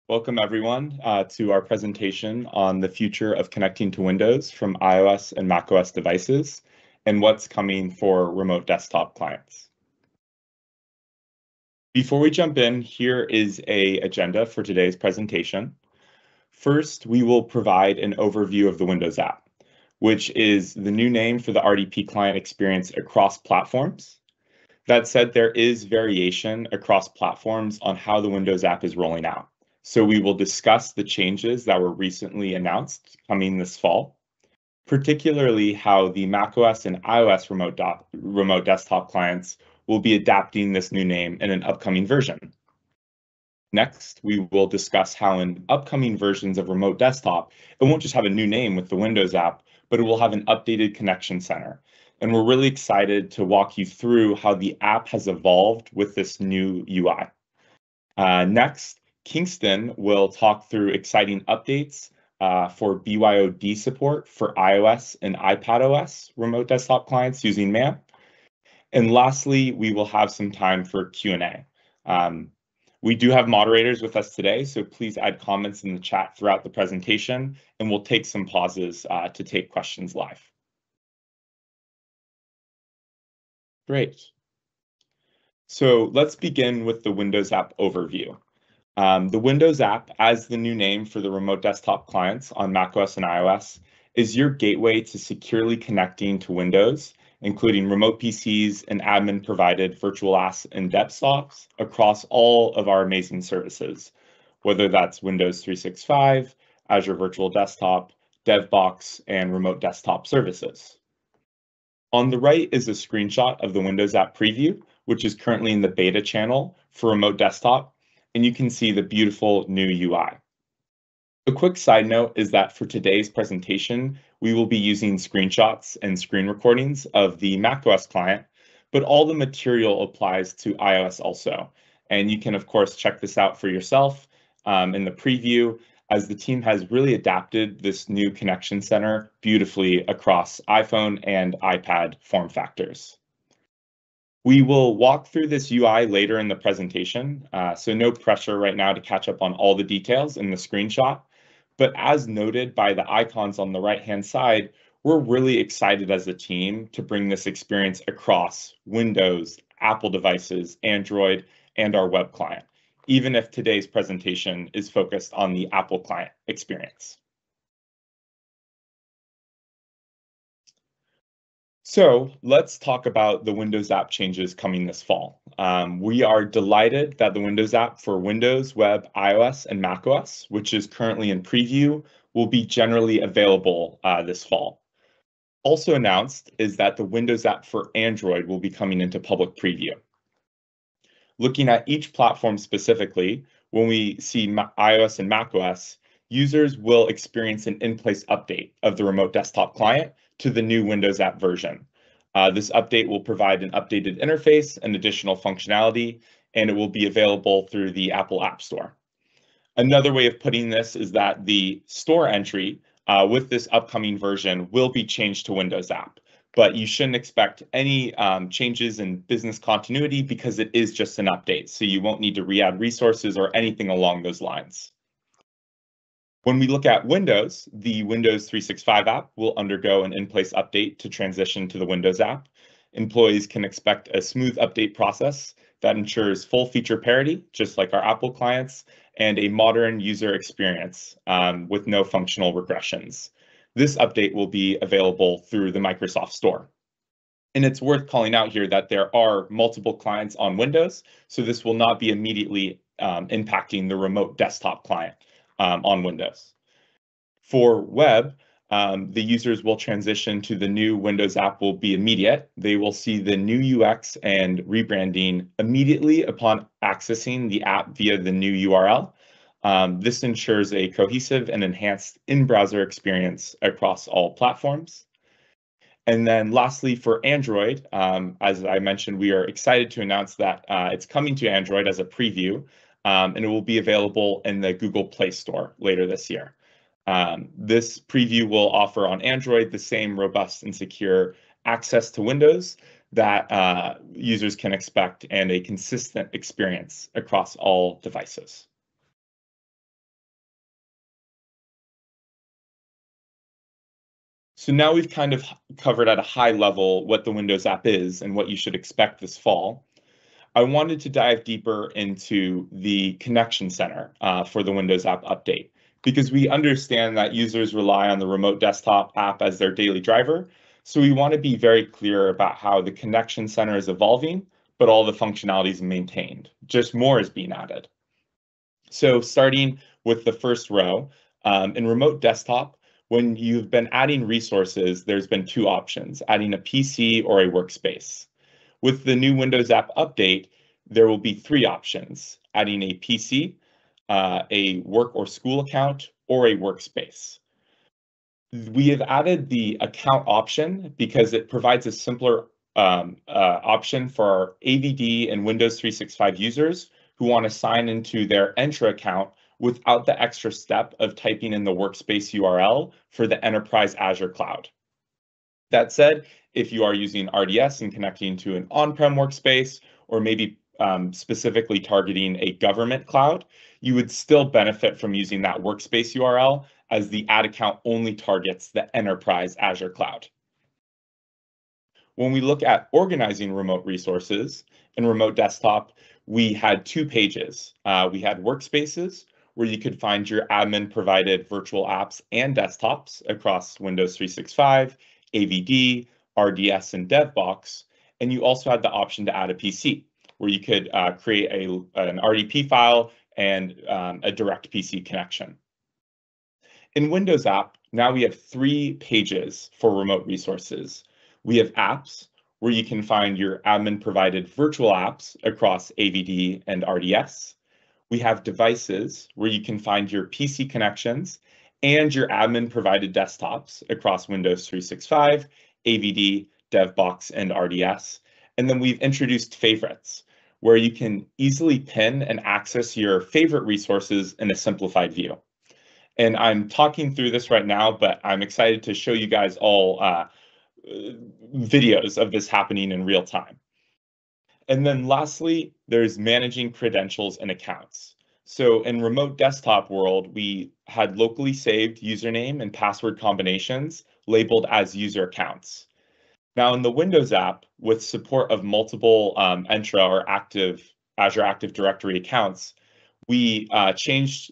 Welcome everyone to our presentation on the future of connecting to Windows from iOS and macOS devices and what's coming for remote desktop clients. Before we jump in, here is an agenda for today's presentation. First, we will provide an overview of the Windows app, which is the new name for the RDP client experience across platforms. That said, there is variation across platforms on how the Windows app is rolling out. So we will discuss the changes that were recently announced coming this fall, particularly how the macOS and iOS remote desktop clients will be adapting this new name in an upcoming version. Next, we will discuss how in upcoming versions of remote desktop, it won't just have a new name with the Windows app, but it will have an updated connection center. And we're really excited to walk you through how the app has evolved with this new UI. Next, Kingston will talk through exciting updates for BYOD support for iOS and iPadOS remote desktop clients using MAM. And lastly, we will have some time for Q&A. We do have moderators with us today, so please add comments in the chat throughout the presentation, and we'll take some pauses to take questions live. Great. So let's begin with the Windows app overview. The Windows app, as the new name for the remote desktop clients on macOS and iOS, is your gateway to securely connecting to Windows, including remote PCs and admin-provided virtual apps and desktops across all of our amazing services, whether that's Windows 365, Azure Virtual Desktop, DevBox, and remote desktop services. On the right is a screenshot of the Windows app preview, which is currently in the beta channel for remote desktop, and you can see the beautiful new UI. A quick side note is that for today's presentation, we will be using screenshots and screen recordings of the macOS client, but all the material applies to iOS also. And you can, of course, check this out for yourself in the preview, as the team has really adapted this new connection center beautifully across iPhone and iPad form factors. We will walk through this UI later in the presentation, so no pressure right now to catch up on all the details in the screenshot. But as noted by the icons on the right-hand side, we're really excited as a team to bring this experience across Windows, Apple devices, Android, and our web client, even if today's presentation is focused on the Apple client experience. So let's talk about the Windows app changes coming this fall. We are delighted that the Windows app for Windows, Web, iOS, and macOS, which is currently in preview, will be generally available this fall. Also announced is that the Windows app for Android will be coming into public preview. Looking at each platform specifically, when we see iOS and macOS, users will experience an in-place update of the remote desktop client to the new Windows app version. This update will provide an updated interface and additional functionality, and it will be available through the Apple App Store. Another way of putting this is that the store entry with this upcoming version will be changed to Windows app, but you shouldn't expect any changes in business continuity because it is just an update, so you won't need to re-add resources or anything along those lines. When we look at Windows, the Windows 365 app will undergo an in-place update to transition to the Windows app. Employees can expect a smooth update process that ensures full feature parity, just like our Apple clients, and a modern user experience with no functional regressions. This update will be available through the Microsoft Store. And it's worth calling out here that there are multiple clients on Windows, so this will not be immediately impacting the remote desktop client on Windows. For web, the users will transition to the new Windows app will be immediate. They will see the new UX and rebranding immediately upon accessing the app via the new URL. This ensures a cohesive and enhanced in-browser experience across all platforms. And then lastly, for Android, as I mentioned, we are excited to announce that it's coming to Android as a preview, and it will be available in the Google Play Store later this year. This preview will offer on Android the same robust and secure access to Windows that users can expect and a consistent experience across all devices. So now we've kind of covered at a high level what the Windows app is and what you should expect this fall. I wanted to dive deeper into the connection center for the Windows app update, because we understand that users rely on the remote desktop app as their daily driver. So we want to be very clear about how the connection center is evolving, but all the functionality is maintained. Just more is being added. So starting with the first row, in remote desktop, when you've been adding resources, there's been two options, adding a PC or a workspace. With the new Windows app update, there will be three options, adding a PC, a work or school account, or a workspace. We have added the account option because it provides a simpler option for our AVD and Windows 365 users who want to sign into their Entra account without the extra step of typing in the workspace URL for the Enterprise Azure Cloud. That said, if you are using RDS and connecting to an on-prem workspace, or maybe specifically targeting a government cloud, you would still benefit from using that workspace URL, as the add account only targets the Enterprise Azure Cloud. When we look at organizing remote resources in remote desktop, we had two pages. We had workspaces, where you could find your admin provided virtual apps and desktops across Windows 365, AVD, RDS, and DevBox. And you also had the option to add a PC, where you could create an RDP file and a direct PC connection. In Windows app, now we have three pages for remote resources. We have apps, where you can find your admin provided virtual apps across AVD and RDS. We have devices, where you can find your PC connections and your admin provided desktops across Windows 365, AVD, DevBox, and RDS. And then we've introduced favorites, where you can easily pin and access your favorite resources in a simplified view. And I'm talking through this right now, but I'm excited to show you guys all videos of this happening in real time. And then lastly, there's managing credentials and accounts. So in remote desktop world, we had locally saved username and password combinations labeled as user accounts. Now in the Windows app, with support of multiple Entra or Azure Active Directory accounts, we changed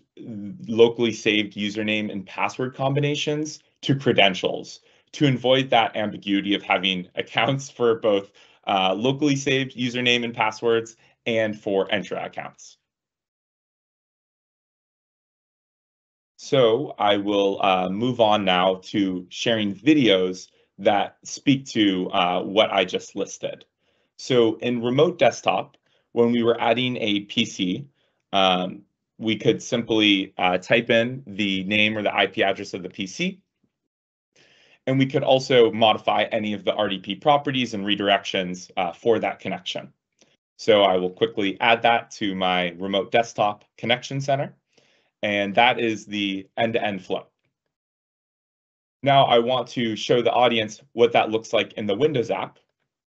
locally saved username and password combinations to credentials to avoid that ambiguity of having accounts for both locally saved username and passwords and for Entra accounts. So I will move on now to sharing videos that speak to what I just listed. So in remote desktop, when we were adding a PC, we could simply type in the name or the IP address of the PC. And we could also modify any of the RDP properties and redirections for that connection. So I will quickly add that to my remote desktop connection center. And that is the end-to-end flow. Now I want to show the audience what that looks like in the Windows app,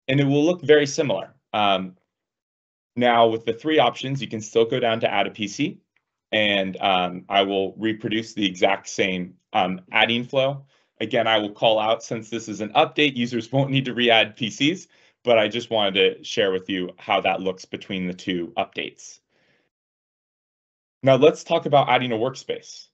and it will look very similar. Now with the three options, you can still go down to add a PC, and I will reproduce the exact same adding flow. Again, I will call out, since this is an update, users won't need to re-add PCs, but I just wanted to share with you how that looks between the two updates. Now let's talk about adding a workspace.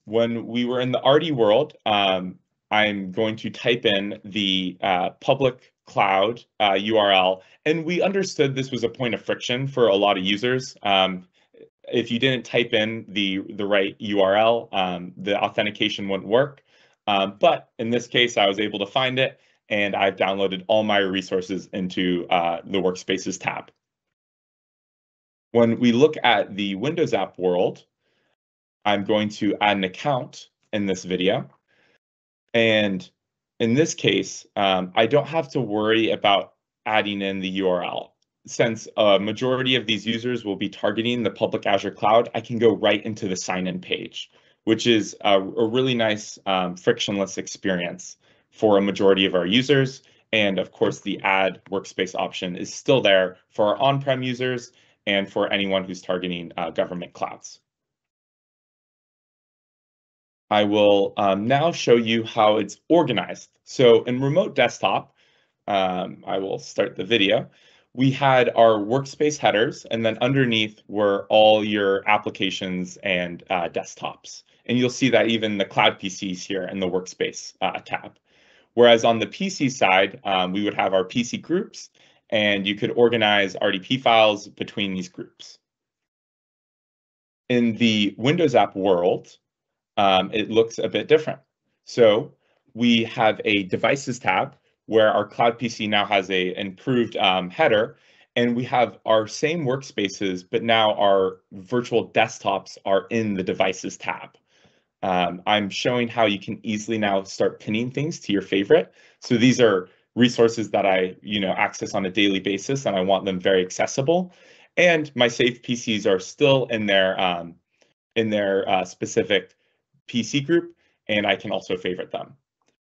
When we were in the RD world, I'm going to type in the public cloud URL, and we understood this was a point of friction for a lot of users. If you didn't type in the right URL, the authentication wouldn't work. But in this case, I was able to find it, and I've downloaded all my resources into the Workspaces tab. When we look at the Windows app world, I'm going to add an account in this video. And in this case, I don't have to worry about adding in the URL. Since a majority of these users will be targeting the public Azure cloud, I can go right into the sign-in page, which is a really nice frictionless experience for a majority of our users. And of course, the add workspace option is still there for our on-prem users and for anyone who's targeting government clouds. I will now show you how it's organized. So in remote desktop, I will start the video. We had our workspace headers, and then underneath were all your applications and desktops. And you'll see that even the cloud PCs here in the workspace tab. Whereas on the PC side, we would have our PC groups, and you could organize RDP files between these groups. In the Windows app world, it looks a bit different. So we have a devices tab where our cloud PC now has a improved header, and we have our same workspaces, but now our virtual desktops are in the devices tab. I'm showing how you can easily now start pinning things to your favorite. So these are resources that I access on a daily basis, and I want them very accessible. And my safe PCs are still in their specific PC group, and I can also favorite them.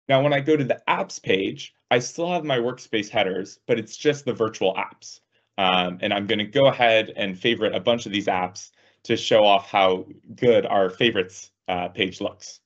Now, when I go to the apps page, I still have my workspace headers, but it's just the virtual apps. And I'm going to go ahead and favorite a bunch of these apps to show off how good our favorites page looks.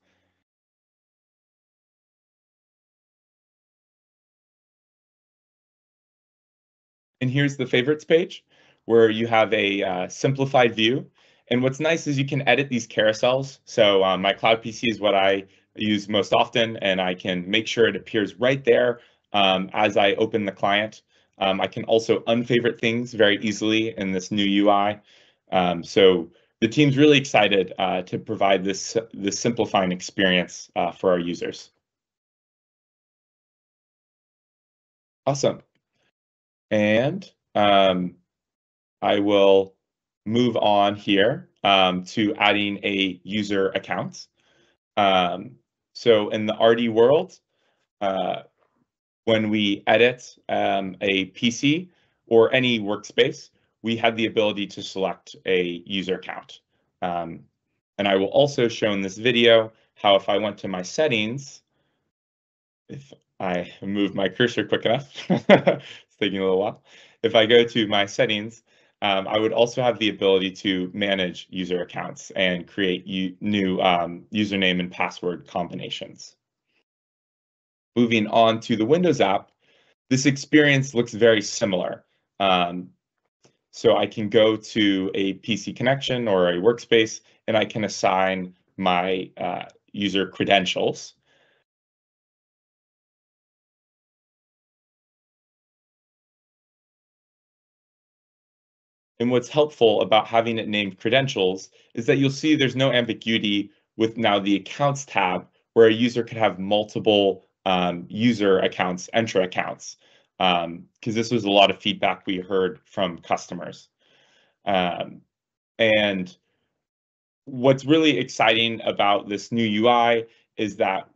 And here's the favorites page where you have a simplified view. And what's nice is you can edit these carousels. So my cloud PC is what I use most often, and I can make sure it appears right there as I open the client. I can also unfavorite things very easily in this new UI. So the team's really excited to provide this simplifying experience for our users. Awesome. And I will move on here to adding a user account. So in the RD world, when we edit a PC or any workspace, we had the ability to select a user account. And I will also show in this video how if I went to my settings, if I move my cursor quick enough, it's taking a little while. If I go to my settings, I would also have the ability to manage user accounts and create new username and password combinations. Moving on to the Windows app, this experience looks very similar. So I can go to a PC connection or a workspace, and I can assign my user credentials. And what's helpful about having it named credentials is that you'll see there's no ambiguity with now the accounts tab where a user could have multiple user accounts, Entra accounts, because this was a lot of feedback we heard from customers. And what's really exciting about this new UI is that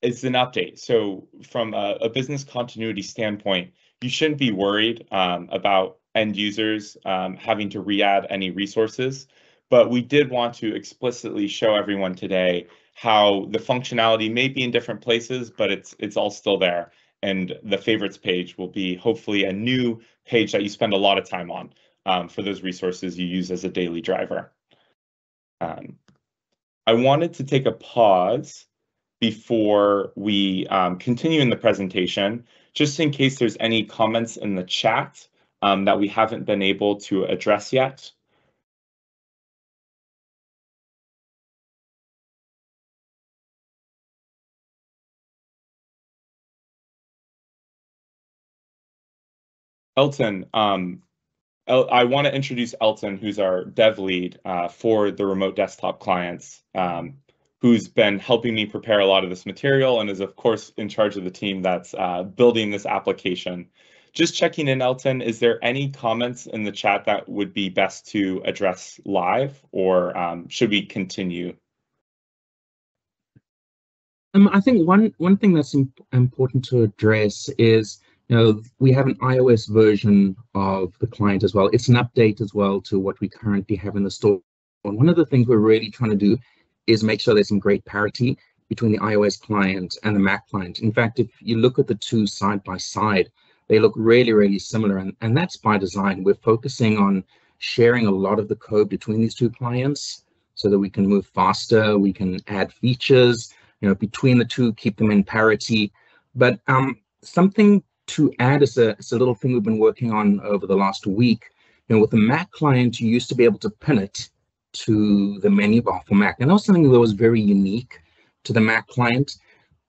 it's an update. So from a business continuity standpoint, you shouldn't be worried about end users having to re-add any resources. But we did want to explicitly show everyone today how the functionality may be in different places, but it's all still there. And the favorites page will be hopefully a new page that you spend a lot of time on for those resources you use as a daily driver. I wanted to take a pause before we continue in the presentation, just in case there's any comments in the chat that we haven't been able to address yet. Elton, I want to introduce Elton, who's our dev lead for the remote desktop clients, who's been helping me prepare a lot of this material and is, of course, in charge of the team that's building this application. Just checking in, Elton, is there any comments in the chat that would be best to address live, or should we continue? I think one thing that's important to address is, we have an iOS version of the client as well. It's an update as well to what we currently have in the store. And one of the things we're really trying to do is make sure there's some great parity between the iOS client and the Mac client. In fact, if you look at the two side by side, they look really, really similar. And that's by design. We're focusing on sharing a lot of the code between these two clients so that we can move faster, we can add features, between the two, keep them in parity. But something to add is a little thing we've been working on over the last week. With the Mac client, you used to be able to pin it to the menu bar for Mac. And that was something that was very unique to the Mac client.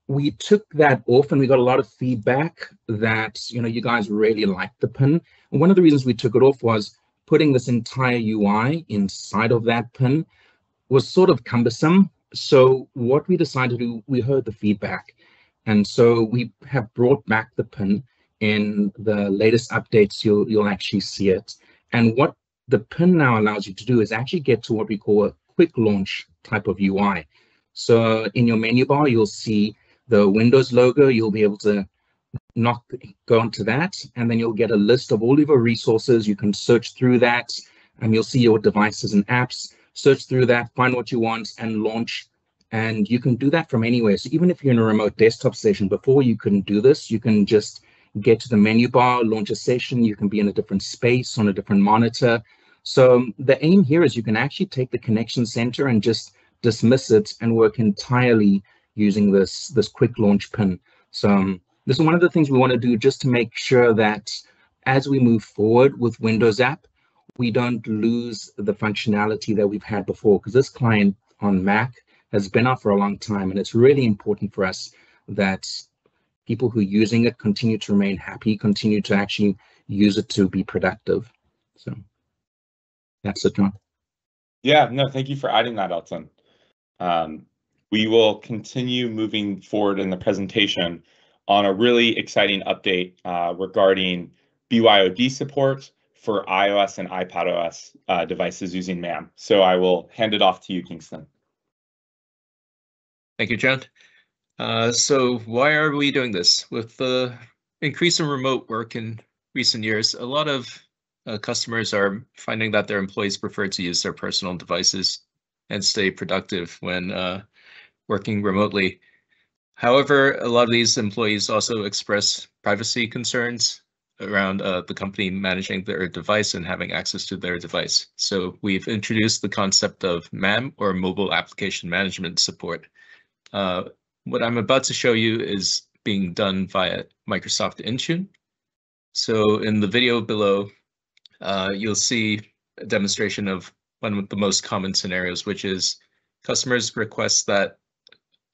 We took that off and we got a lot of feedback that, you guys really liked the pin. And one of the reasons we took it off was putting this entire UI inside of that pin was sort of cumbersome. So what we decided to do, we heard the feedback. And so we have brought back the pin. In the latest updates, you'll actually see it. And what the pin now allows you to do is actually get to what we call a quick launch type of UI. So in your menu bar, you'll see the Windows logo. You'll be able to go into that, and then you'll get a list of all of your resources. You can search through that, and you'll see your devices and apps. Search through that, find what you want, and launch. And you can do that from anywhere. So even if you're in a remote desktop session, before you couldn't do this, you can just get to the menu bar, launch a session. You can be in a different space on a different monitor. So the aim here is you can actually take the connection center and just dismiss it and work entirely using this quick launch pin. So this is one of the things we want to do just to make sure that as we move forward with Windows app, we don't lose the functionality that we've had before, because this client on Mac has been out for a long time, and it's really important for us that people who are using it continue to remain happy, continue to actually use it to be productive. So that's it, John. Yeah, no, thank you for adding that, Elton. We will continue moving forward in the presentation on a really exciting update regarding BYOD support for iOS and iPadOS devices using MAM. So I will hand it off to you, Kingston. Thank you, John. So why are we doing this? With the increase in remote work in recent years, a lot of customers are finding that their employees prefer to use their personal devices and stay productive when working remotely. However, a lot of these employees also express privacy concerns around the company managing their device and having access to their device. So we've introduced the concept of MAM, or Mobile Application Management Support. What I'm about to show you is being done via Microsoft Intune. So in the video below, you'll see a demonstration of one of the most common scenarios, which is customers request that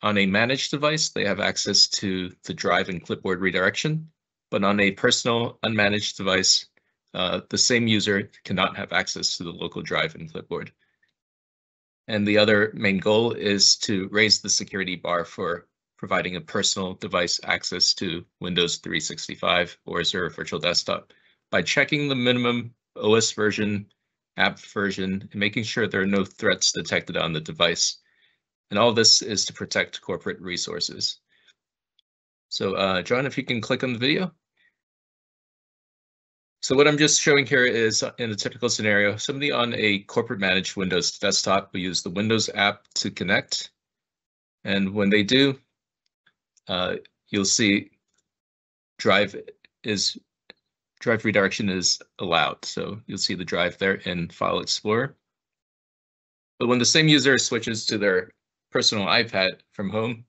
on a managed device, they have access to the drive and clipboard redirection, but on a personal unmanaged device, the same user cannot have access to the local drive and clipboard. And the other main goal is to raise the security bar for providing a personal device access to Windows 365 or Azure Virtual Desktop by checking the minimum OS version, app version, and making sure there are no threats detected on the device. And all this is to protect corporate resources. So John, if you can click on the video. So what I'm just showing here is in a typical scenario, somebody on a corporate managed Windows desktop will use the Windows app to connect. And when they do, you'll see drive redirection is allowed. So you'll see the drive there in File Explorer. But when the same user switches to their personal iPad from home,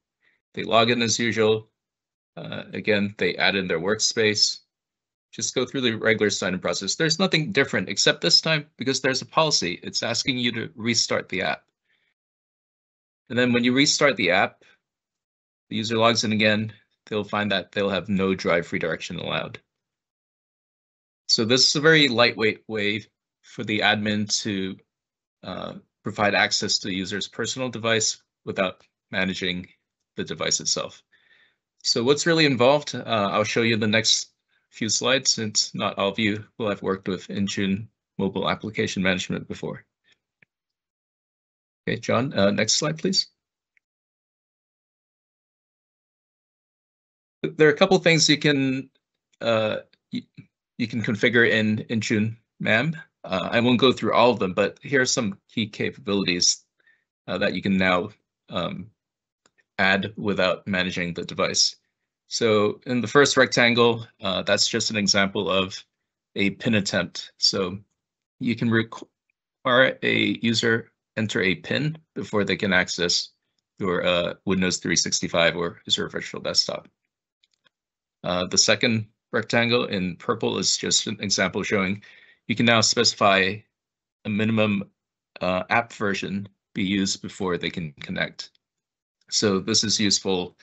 they log in as usual. Again, they add in their workspace. Just go through the regular sign-in process. There's nothing different, except this time, because there's a policy, it's asking you to restart the app. And then when you restart the app, the user logs in again, they'll find that they'll have no drive redirection allowed. So this is a very lightweight way for the admin to provide access to the user's personal device without managing the device itself. So what's really involved? I'll show you the next few slides, since not all of you will have worked with Intune Mobile Application Management before. Okay, John, next slide, please. There are a couple things you can configure in Intune MAM. I won't go through all of them, but here are some key capabilities that you can now add without managing the device. So in the first rectangle, that's just an example of a pin attempt. So you can require a user enter a PIN before they can access your Windows 365 or Azure Virtual Desktop. The second rectangle in purple is just an example showing you can now specify a minimum app version be used before they can connect. So this is useful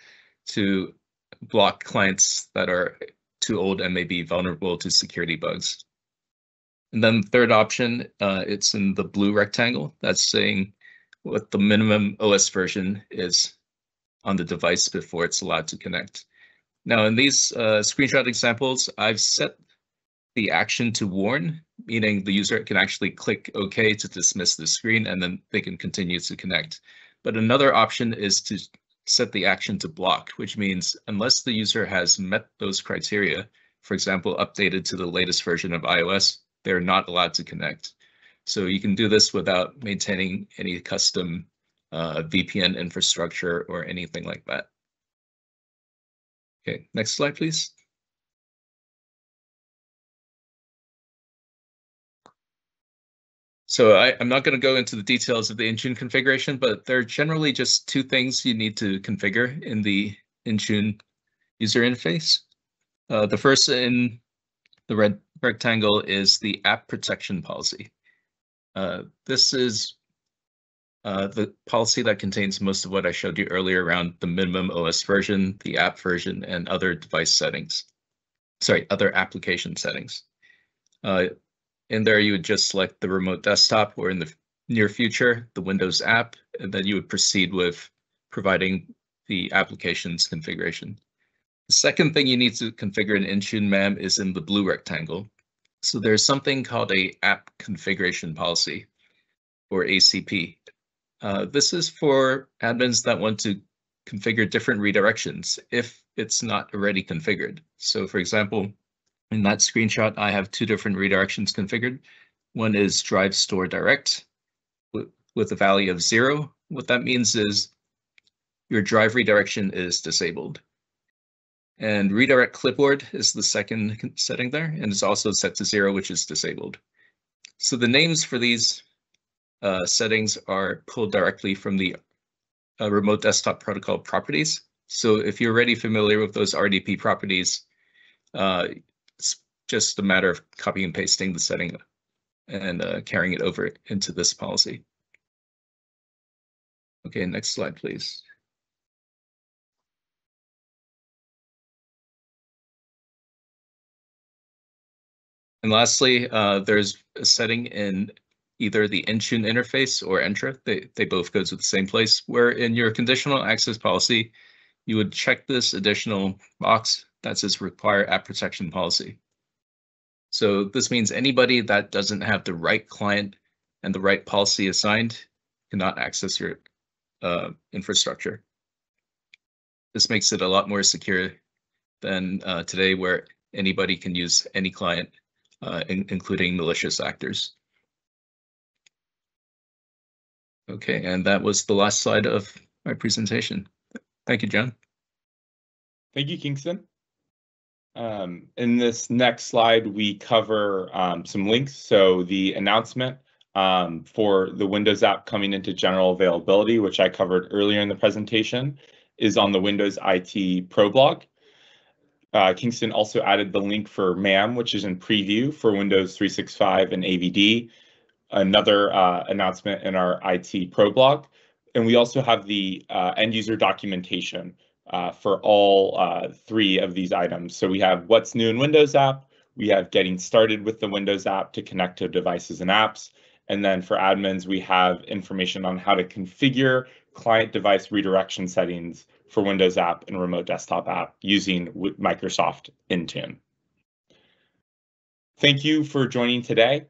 to block clients that are too old and may be vulnerable to security bugs. And then the third option, it's in the blue rectangle. That's saying what the minimum OS version is on the device before it's allowed to connect. Now, in these screenshot examples, I've set the action to warn, meaning the user can actually click OK to dismiss the screen, and then they can continue to connect. But another option is to set the action to block, which means unless the user has met those criteria, for example, updated to the latest version of iOS, they're not allowed to connect. So you can do this without maintaining any custom VPN infrastructure or anything like that. Okay, next slide, please. So I'm not going to go into the details of the Intune configuration, but there are generally just two things you need to configure in the Intune user interface. The first in the red rectangle is the app protection policy. This is the policy that contains most of what I showed you earlier around the minimum OS version, the app version, and other device settings. Sorry, other application settings. In there, you would just select the remote desktop, or in the near future, the Windows app, and then you would proceed with providing the application's configuration. The second thing you need to configure in Intune MAM is in the blue rectangle. So there's something called a app configuration policy, or ACP. This is for admins that want to configure different redirections if it's not already configured. So for example, in that screenshot, I have two different redirections configured. One is drive store direct with a value of 0. What that means is your drive redirection is disabled. And redirect clipboard is the second setting there, and it's also set to 0, which is disabled. So the names for these settings are pulled directly from the remote desktop protocol properties. So if you're already familiar with those RDP properties, it's just a matter of copying and pasting the setting and carrying it over into this policy. Okay, next slide, please. And lastly, there's a setting in either the Intune interface or Entra. They both go to the same place, where in your conditional access policy, you would check this additional box that says require app protection policy. So this means anybody that doesn't have the right client and the right policy assigned cannot access your infrastructure. This makes it a lot more secure than today, where anybody can use any client, including malicious actors. Okay, and that was the last slide of my presentation. Thank you, John. Thank you, Kingston. In this next slide, we cover some links. So the announcement for the Windows app coming into general availability, which I covered earlier in the presentation, is on the Windows IT Pro blog. Kingston also added the link for MAM, which is in preview for Windows 365 and AVD, another announcement in our IT Pro blog. And we also have the end user documentation for all three of these items. So we have what's new in Windows app, we have getting started with the Windows app to connect to devices and apps, and then for admins, we have information on how to configure client device redirection settings for Windows app and remote desktop app using Microsoft Intune. Thank you for joining today.